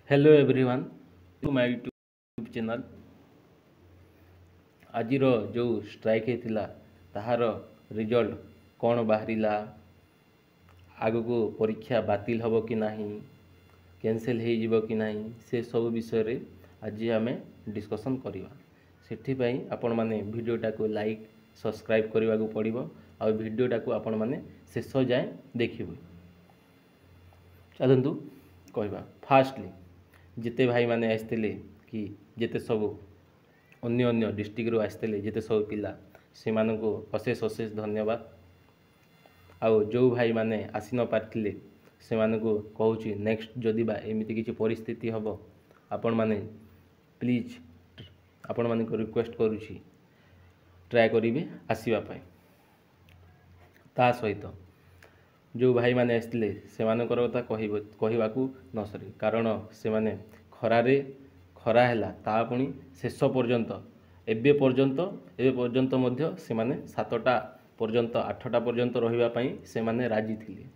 Hello everyone to my YouTube channel. आज जो strike होता ताहार रिजल्ट कौन बाहरिला, आग को परीक्षा बातिल हम कि नहीं, कैंसल हो कि नहीं, से सब विषय आज आम डिस्कसन करवा। से आपण मैंने वीडियोटा को लाइक सब्सक्राइब करने को पड़ो आ वीडियोटा को आपण मैंने शेष जाए देखिए। चलतु कहवा फास्टली जिते भाई माने आसते कि जिते सब अन्य अन्य डिस्ट्रिक्ट रू आसते जिते सब पिला से अशेष अशेष धन्यवाद। आउ जो भाई माने आसी न पारथिले से कहूँ नेक्स्ट जदि बा एमती किसी परिस्थिति हम आपण माने प्लीज आपण मान रिक्वेस्ट करुँची ट्राए करेंगे आसवाई। ता सहित जो भाई माने आसते से कथा कहवाकू न सरी, कारण से माने खरारे खरा है पुणी शेष पर्यंत एबे पर्यंत मध्य से माने 7टा पर्यंत 8टा पर्यंत रहिबा से माने राजी थिले।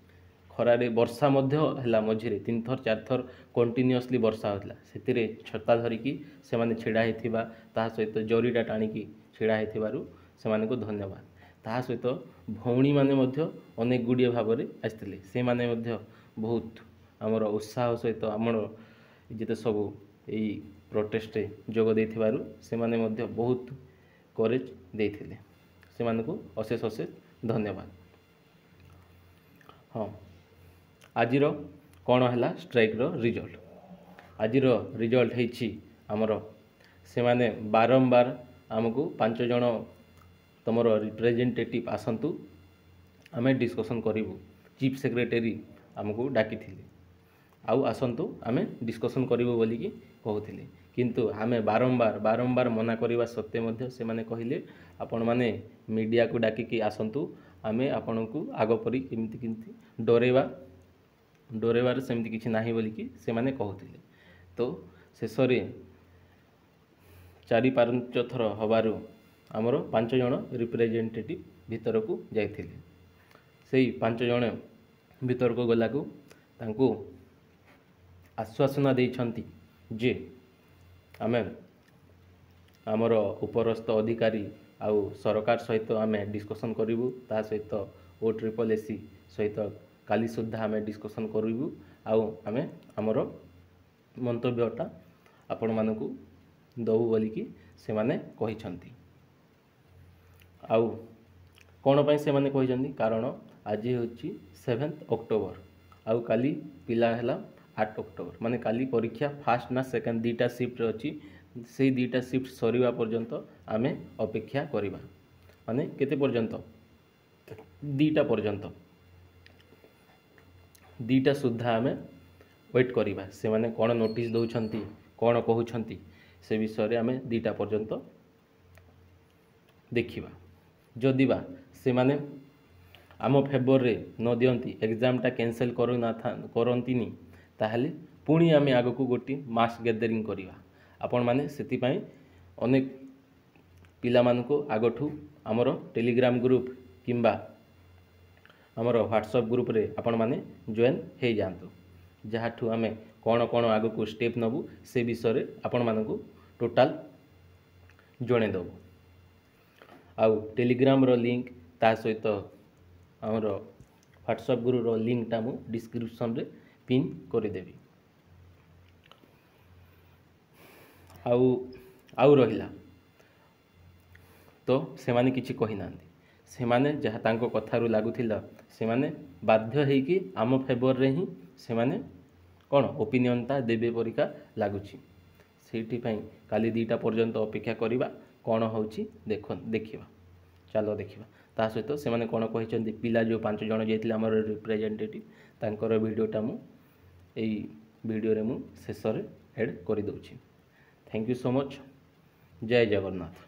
खरारे वर्षा है मझिरे 3 थर 4 थर कंटिन्यूअसली वर्षा होता से छता धरिकी से माने छिड़ा होइथिबा ता सहित जरीटा टाणिकी छिड़ा होइथिबारु से माने को धन्यवाद। ता सहित भौणी माने मध्य अनेक गुड़िए भाव में आसते से माने मध्य बहुत आमर उत्साह सहित आमर जिते सब यही प्रोटेस्ट जोग देथिबारु से माने मध्य बहुत करेज देथिले, से माने को अशेष अशेष धन्यवाद। हाँ, आजिर कौन है स्ट्राइक रिजल्ट। आजिर रिजल्ट है आमर से माने बारंबार आमको 5 जन तुम रिप्रेजेंटेटिव आसतु आम डिस्कसन करूँ। चीफ सेक्रेटरी आमको डाकी आउ आसतु आम डिस्कसन करूँ बोलिकी कहते, किंतु आमे बारंबार बारंबार मना करने सत्वे से माने कहले आपण माने मीडिया को डाकिकी आसतु आमे आपण को आग परी केमती केमती डरेबार सेमती किसी ना बोलिकी से माने कहते। तो शेष 4-5 थर हबारू आमर 5 जन रिप्रेजेंटेटिव भीतर को जाइए। से 5 जन भीतर को गला को तांको आश्वासना देइछंती जे आमे आमर उपरस्थ अधिकारी आउ सरकार सहित आम डिस्कसन करूँ। ता सहित OSSC सहित काली सुधा आम डिस्कसन करूँ आउ आम आमर मंतव्यटा आपण मानकू दबु बोलिकी से माने कहिछंती। आउ कौन पाई से माने कहिछंती, कारण आज होची 7 अक्टोबर आउ काली पिला है 8 अक्टोबर, माने काली परीक्षा फास्ट ना सेकेंड 2टा शिफ्ट अच्छी। से 2टा शिफ्ट सरीवा पर्यंत आमे अपेक्षा करिबा, माने केते पर्यंत 2टा पर्यंत 2टा सुधा आमे वेट करिबा। से माने कौन नोटिस दौरान कौन कहउछंती से विषय आमे 2टा पर्यंत देखिबा। जदि बा से माने आम फेवर रे न दियंती एग्जामटा कैंसल करंतीनी ताहले पुणी आमे आग को गोटी मास गैदरिंग करिबा। आपण माने सेतिपाई अनेक पिला मानको आगठू आमर टेलीग्राम ग्रुप किंबा आमर व्हाट्सएप ग्रुप रे आपण माने जॉइन हो जातु, जहाँठू आमे कौन कौन आग को स्टेप नबू से विषय आपण मानको टोटाल जणे दबु। आउ टेलीग्राम रो लिंक ता सहित आमर व्हाट्सएप ग्रुप रो लिंकटा मु डिस्क्रिप्शन रे पिन करदेवी। आउ रहिला तो से माने किछि कहि नांती, से माने जहाँ तांको कथारु लागुथिला से माने बाध्य हेकि आम फेवर रे ही से माने कौन ओपिनियनटा देबे परिका लागुछि। सेठी पई काली 2टा पर्यंत अपेक्षा करिबा कौन होउछि देखिबा। चलो देखिबा। ता सहित से माने कौन कहिसंती पिला जो 5 जन जाइथिले हमर रिप्रेजेंटेटिव तांकर वीडियोटा मु एई वीडियो रे मु शेष रे ऐड करि दउछि। Thank you so much. जय जगन्नाथ।